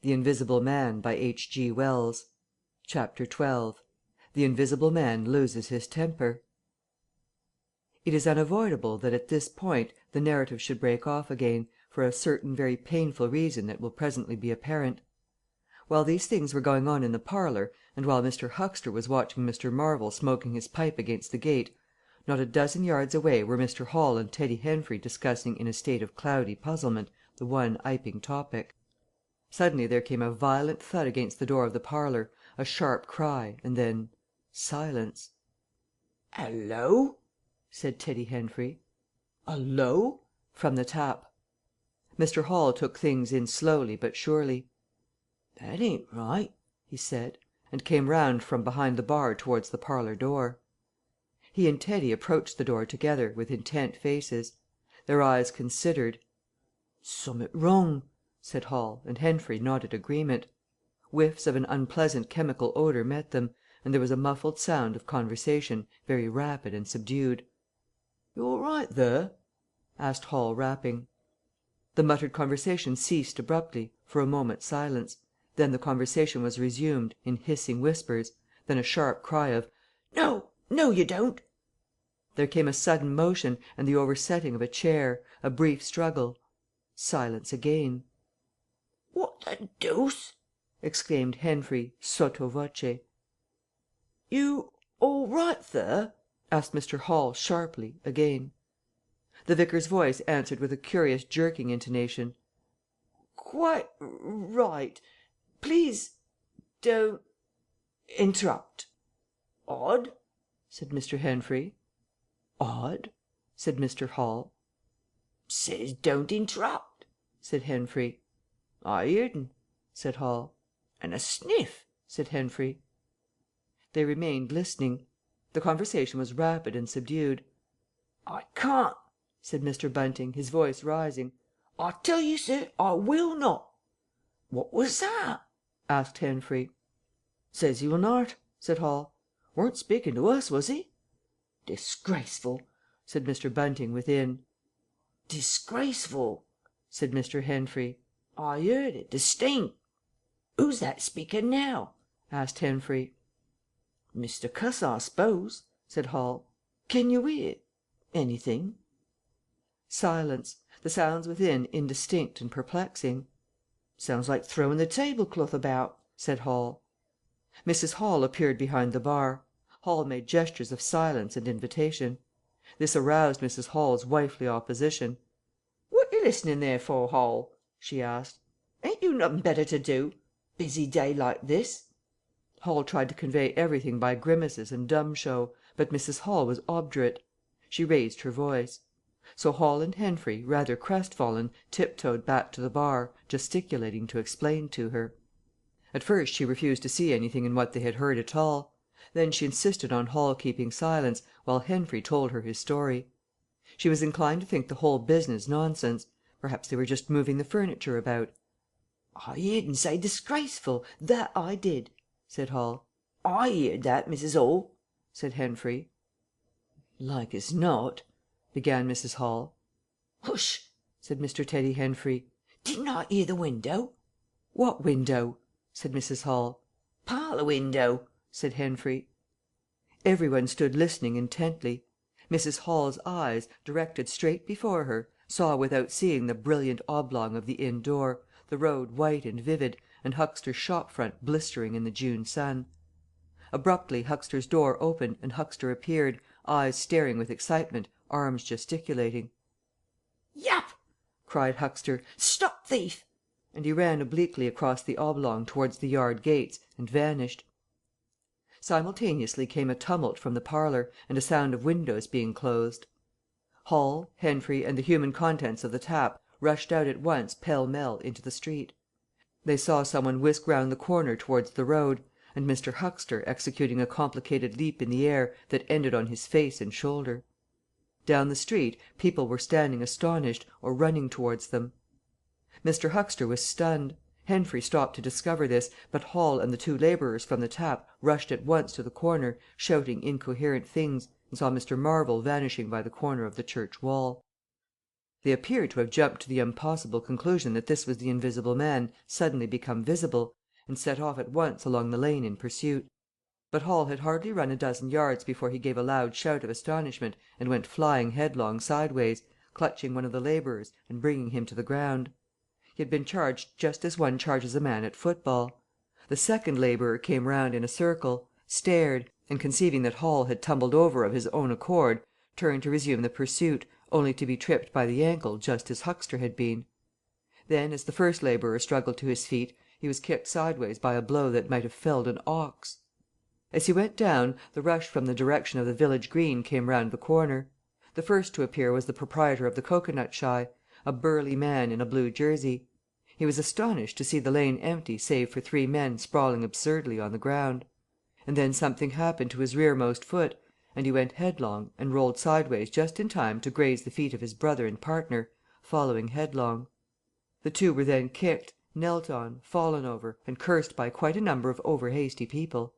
The Invisible Man by H.G. Wells. Chapter 12. The Invisible Man loses his temper. It is unavoidable that at this point the narrative should break off again, for a certain very painful reason that will presently be apparent. While these things were going on in the parlour, and while Mr. Huxter was watching Mr. Marvel smoking his pipe against the gate, not a dozen yards away were Mr. Hall and Teddy Henfrey discussing in a state of cloudy puzzlement the one Iping topic. Suddenly there came a violent thud against the door of the parlour, a sharp cry, and then silence. "Hallo!" said Teddy Henfrey. "Hallo!" from the tap. Mr. Hall took things in slowly but surely. "That ain't right," he said, and came round from behind the bar towards the parlour door. He and Teddy approached the door together, with intent faces. Their eyes considered. "Summat wrong," said Hall, and Henfrey nodded agreement. Whiffs of an unpleasant chemical odour met them, and there was a muffled sound of conversation, very rapid and subdued. "You all right there?" asked Hall, rapping. The muttered conversation ceased abruptly, for a moment's silence. Then the conversation was resumed, in hissing whispers, then a sharp cry of "No, no, you don't!" There came a sudden motion, and the oversetting of a chair, a brief struggle. Silence again. "What the deuce!" exclaimed Henfrey, sotto voce. "You all right there?" asked Mr. Hall sharply, again. The vicar's voice answered with a curious jerking intonation. "Quite right. Please don't interrupt." "Odd," said Mr. Henfrey. "Odd," said Mr. Hall. "Says don't interrupt," said Henfrey. "I heerd un," said Hall. "And a sniff," said Henfrey. They remained listening. The conversation was rapid and subdued. "I can't," said Mr. Bunting, his voice rising. "I tell you, sir, I will not." "What was that?" asked Henfrey. "Says he will not," said Hall. "Weren't speaking to us, was he?" "Disgraceful," said Mr. Bunting within. "Disgraceful," said Mr. Henfrey. "I heard it distinct." "Who's that speaking now?" asked Henfrey. "Mr. Cuss, I s'pose," said Hall. "Can you hear anything?" Silence, the sounds within indistinct and perplexing. "Sounds like throwing the tablecloth about," said Hall. Mrs. Hall appeared behind the bar. Hall made gestures of silence and invitation. This aroused Mrs. Hall's wifely opposition. "What you listening there for, Hall?" she asked. "Ain't you nothing better to do? Busy day like this." Hall tried to convey everything by grimaces and dumb show, but Mrs. Hall was obdurate. She raised her voice. So Hall and Henfrey, rather crestfallen, tiptoed back to the bar, gesticulating to explain to her. At first she refused to see anything in what they had heard at all. Then she insisted on Hall keeping silence, while Henfrey told her his story. She was inclined to think the whole business nonsense. Perhaps they were just moving the furniture about. "I heerd un say disgraceful, that I did," said Hall. "I heerd that, Mrs. Hall," said Henfrey. "Like as not," began Mrs. Hall. "Hush!" said Mr. Teddy Henfrey. "Didn't I hear the window?" "What window?" said Mrs. Hall. "Parlour window," said Henfrey. Every one stood listening intently. Mrs. Hall's eyes, directed straight before her, saw without seeing the brilliant oblong of the inn door, the road white and vivid, and Huxter's shop front blistering in the June sun. Abruptly Huxter's door opened and Huxter appeared, eyes staring with excitement, arms gesticulating. "Yap!" cried Huxter. "Stop thief!" And he ran obliquely across the oblong towards the yard gates and vanished. Simultaneously came a tumult from the parlour, and a sound of windows being closed. Hall, Henfrey, and the human contents of the tap rushed out at once pell-mell into the street. They saw someone whisk round the corner towards the road, and Mr. Huxter executing a complicated leap in the air that ended on his face and shoulder. Down the street people were standing astonished, or running towards them. Mr. Huxter was stunned. Henfrey stopped to discover this, but Hall and the two labourers from the tap rushed at once to the corner, shouting incoherent things, and saw Mr. Marvel vanishing by the corner of the church wall. They appeared to have jumped to the impossible conclusion that this was the Invisible Man suddenly become visible, and set off at once along the lane in pursuit. But Hall had hardly run a dozen yards before he gave a loud shout of astonishment and went flying headlong sideways, clutching one of the labourers and bringing him to the ground. He had been charged just as one charges a man at football. The second labourer came round in a circle, stared, and conceiving that Hall had tumbled over of his own accord, turned to resume the pursuit, only to be tripped by the ankle just as Huckster had been. Then, as the first labourer struggled to his feet, he was kicked sideways by a blow that might have felled an ox. As he went down, the rush from the direction of the village green came round the corner. The first to appear was the proprietor of the cocoanut shy, a burly man in a blue jersey. He was astonished to see the lane empty save for 3 men sprawling absurdly on the ground. And then something happened to his rearmost foot, and he went headlong and rolled sideways just in time to graze the feet of his brother and partner, following headlong. The two were then kicked, knelt on, fallen over, and cursed by quite a number of over-hasty people.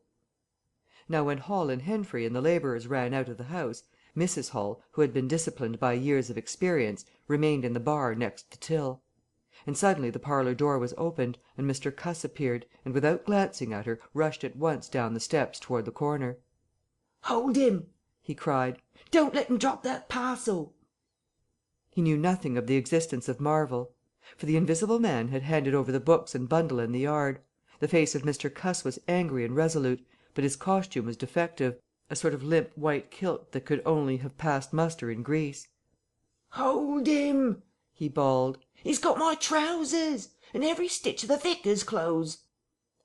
Now when Hall and Henfrey and the labourers ran out of the house, Mrs. Hall, who had been disciplined by years of experience, remained in the bar next the till. And suddenly the parlour door was opened, and Mr. Cuss appeared, and without glancing at her, rushed at once down the steps toward the corner. "Hold him!" he cried. "Don't let him drop that parcel!" He knew nothing of the existence of Marvel, for the Invisible Man had handed over the books and bundle in the yard. The face of Mr. Cuss was angry and resolute, but his costume was defective, a sort of limp white kilt that could only have passed muster in Greece. "Hold him!" he bawled. "He's got my trousers, and every stitch of the vicar's clothes.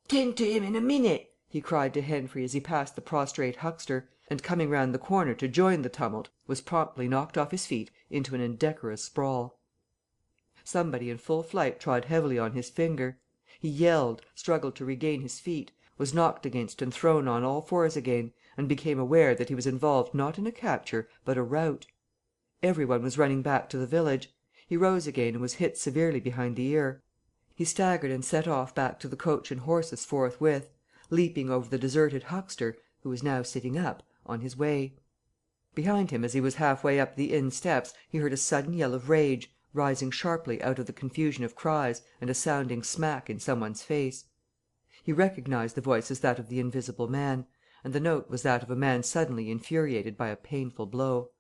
Tend to him in a minute," he cried to Henfrey as he passed the prostrate huckster, and coming round the corner to join the tumult, was promptly knocked off his feet into an indecorous sprawl. Somebody in full flight trod heavily on his finger. He yelled, struggled to regain his feet, was knocked against and thrown on all fours again, and became aware that he was involved not in a capture but a rout. Every one was running back to the village. He rose again and was hit severely behind the ear. He staggered and set off back to the coach and horses forthwith, leaping over the deserted huckster, who was now sitting up, on his way. Behind him, as he was half-way up the inn steps, he heard a sudden yell of rage, rising sharply out of the confusion of cries and a sounding smack in some one's face. He recognized the voice as that of the Invisible Man, and the note was that of a man suddenly infuriated by a painful blow.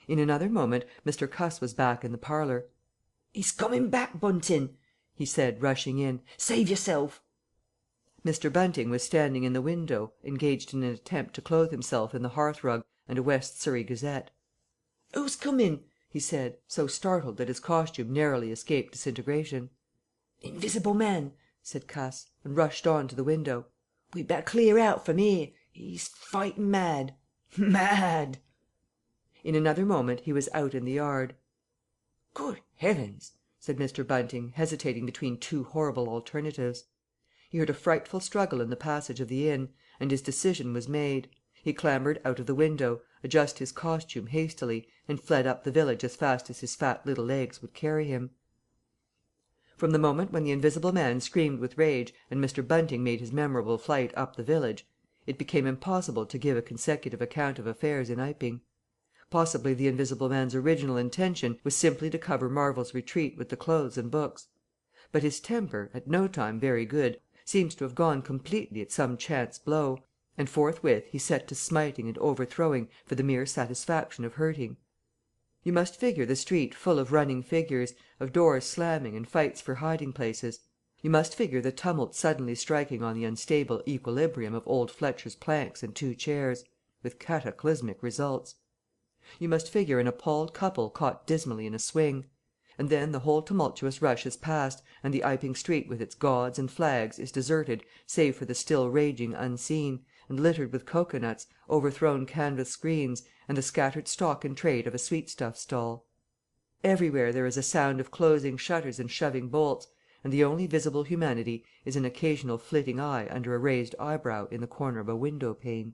In another moment Mr. Cuss was back in the parlour. "He's coming back, Bunting," he said, rushing in. "Save yourself." Mr. Bunting was standing in the window, engaged in an attempt to clothe himself in the hearthrug and a West Surrey Gazette. "Who's coming?" he said, so startled that his costume narrowly escaped disintegration. "Invisible Man," said Cuss, and rushed on to the window. "We'd better clear out from here. He's fighting mad. Mad!" In another moment he was out in the yard. "Good heavens!" said Mr. Bunting, hesitating between 2 horrible alternatives. He heard a frightful struggle in the passage of the inn, and his decision was made. He clambered out of the window, adjusted his costume hastily, and fled up the village as fast as his fat little legs would carry him. From the moment when the Invisible Man screamed with rage and Mr. Bunting made his memorable flight up the village, it became impossible to give a consecutive account of affairs in Iping. Possibly the Invisible Man's original intention was simply to cover Marvel's retreat with the clothes and books. But his temper, at no time very good, seems to have gone completely at some chance blow, and forthwith he set to smiting and overthrowing for the mere satisfaction of hurting. You must figure the street full of running figures, of doors slamming and fights for hiding places. You must figure the tumult suddenly striking on the unstable equilibrium of old Fletcher's planks and 2 chairs, with cataclysmic results. You must figure an appalled couple caught dismally in a swing. And then the whole tumultuous rush is past, and the Iping street with its gauds and flags is deserted save for the still raging unseen, and littered with cocoanuts, overthrown canvas screens, and the scattered stock and trade of a sweetstuff stall. Everywhere there is a sound of closing shutters and shoving bolts, and the only visible humanity is an occasional flitting eye under a raised eyebrow in the corner of a window pane.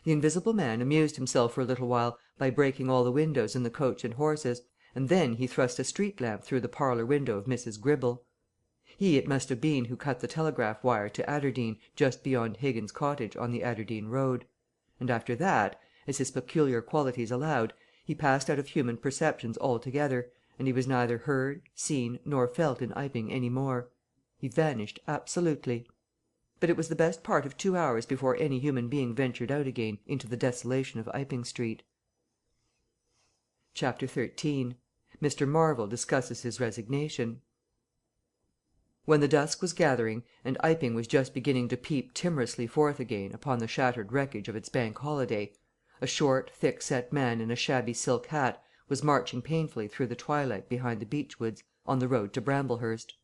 The Invisible Man amused himself for a little while by breaking all the windows in the coach and horses, and then he thrust a street lamp through the parlour window of Mrs. Gribble. He it must have been who cut the telegraph wire to Adderdean just beyond Higgins Cottage on the Adderdean Road. And after that, as his peculiar qualities allowed, He passed out of human perceptions altogether, and he was neither heard, seen, nor felt in Iping any more. He vanished absolutely. But it was the best part of 2 hours before any human being ventured out again into the desolation of Iping Street. Chapter 13. Mr. Marvel discusses his resignation. When the dusk was gathering, and Iping was just beginning to peep timorously forth again upon the shattered wreckage of its Bank Holiday, a short, thick-set man in a shabby silk hat was marching painfully through the twilight behind the beechwoods on the road to Bramblehurst.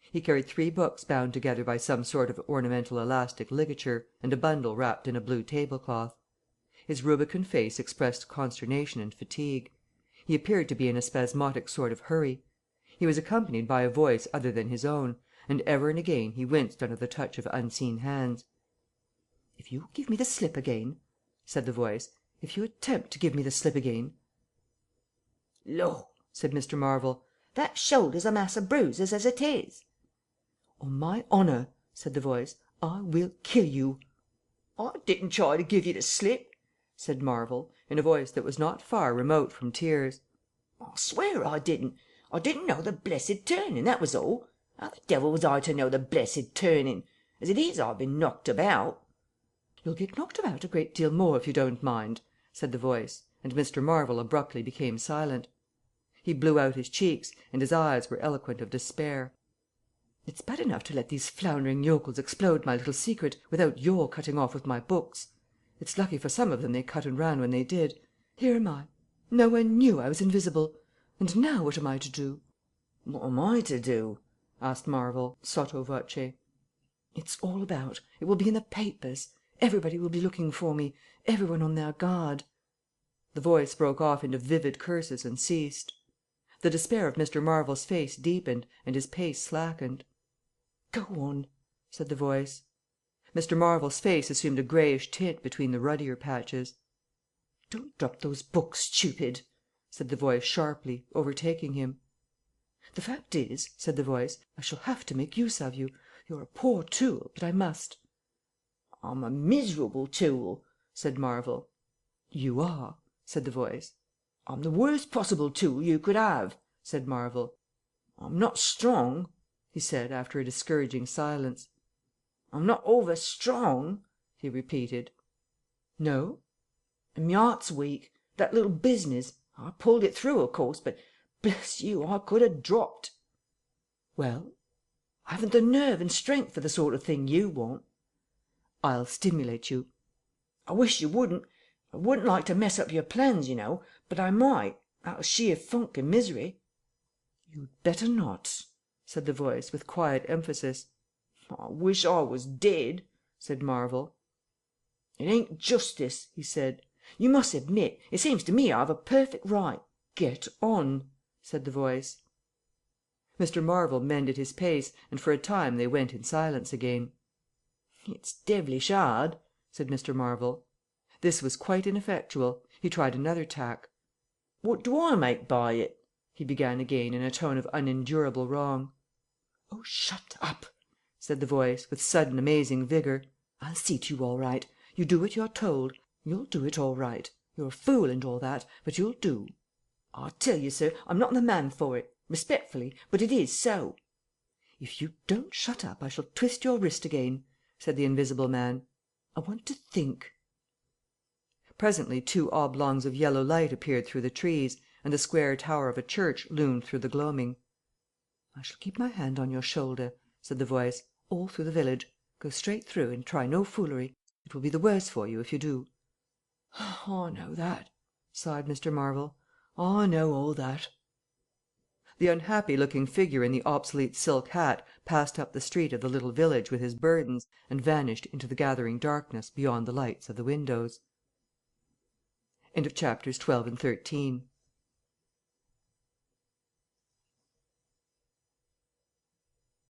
He carried 3 books bound together by some sort of ornamental elastic ligature, and a bundle wrapped in a blue tablecloth. His rubicund face expressed consternation and fatigue. He appeared to be in a spasmodic sort of hurry. He was accompanied by a voice other than his own, and ever and again he winced under the touch of unseen hands. "If you give me the slip again," said the voice, "if you attempt to give me the slip again—" "Lor!" said Mr. Marvel, "that shoulder's a mass of bruises as it is." "On my honour," said the voice, "I will kill you." "I didn't try to give you the slip," said Marvel, in a voice that was not far remote from tears. "I swear I didn't. I didn't know the blessed turning, that was all. How the devil was I to know the blessed turning? As it is, I've been knocked about." "You'll get knocked about a great deal more if you don't mind," said the voice, and Mr. Marvel abruptly became silent. He blew out his cheeks, and his eyes were eloquent of despair. "It's bad enough to let these floundering yokels explode my little secret without your cutting off with my books. It's lucky for some of them they cut and ran when they did. Here am I. No one knew I was invisible. And now what am I to do?" "What am I to do?" asked Marvel, sotto voce. "It's all about. It will be in the papers. Everybody will be looking for me. Everyone on their guard." The voice broke off into vivid curses and ceased. The despair of Mr. Marvel's face deepened, and his pace slackened. "Go on," said the voice. Mr. Marvel's face assumed a greyish tint between the ruddier patches. "Don't drop those books, stupid," said the voice sharply, overtaking him. "The fact is," said the voice, "I shall have to make use of you. You're a poor tool, but I must." "I'm a miserable tool," said Marvel. "You are," said the voice. "I'm the worst possible tool you could have," said Marvel. "I'm not strong," he said, after a discouraging silence. "I'm not over strong," he repeated. "No?" "And my heart's weak. That little business, I pulled it through, of course, but bless you, I could have dropped." "Well?" "I haven't the nerve and strength for the sort of thing you want." "I'll stimulate you." "I wish you wouldn't. I wouldn't like to mess up your plans, you know, but I might, out of sheer funk and misery." "You'd better not," said the voice, with quiet emphasis. "I wish I was dead," said Marvel. "It ain't justice," he said. "You must admit, it seems to me I've a perfect right—" "Get on," said the voice. Mr. Marvel mended his pace, and for a time they went in silence again. "It's devilish hard," said Mr. Marvel. This was quite ineffectual. He tried another tack. "What do I make by it?" he began again in a tone of unendurable wrong. "Oh, shut up," said the voice, with sudden amazing vigour. "I'll see to you all right. You do what you're told. You'll do it all right. You're a fool and all that, but you'll do." "I tell you, sir, I'm not the man for it. Respectfully, but it is so." "If you don't shut up, I shall twist your wrist again," said the invisible man. "I want to think." Presently 2 oblongs of yellow light appeared through the trees, and the square tower of a church loomed through the gloaming. "I shall keep my hand on your shoulder," said the voice, "all through the village. Go straight through, and try no foolery. It will be the worse for you if you do." "I know that," sighed Mr. Marvel. "I know all that." The unhappy-looking figure in the obsolete silk hat passed up the street of the little village with his burdens, and vanished into the gathering darkness beyond the lights of the windows. Chapters 14 and 15.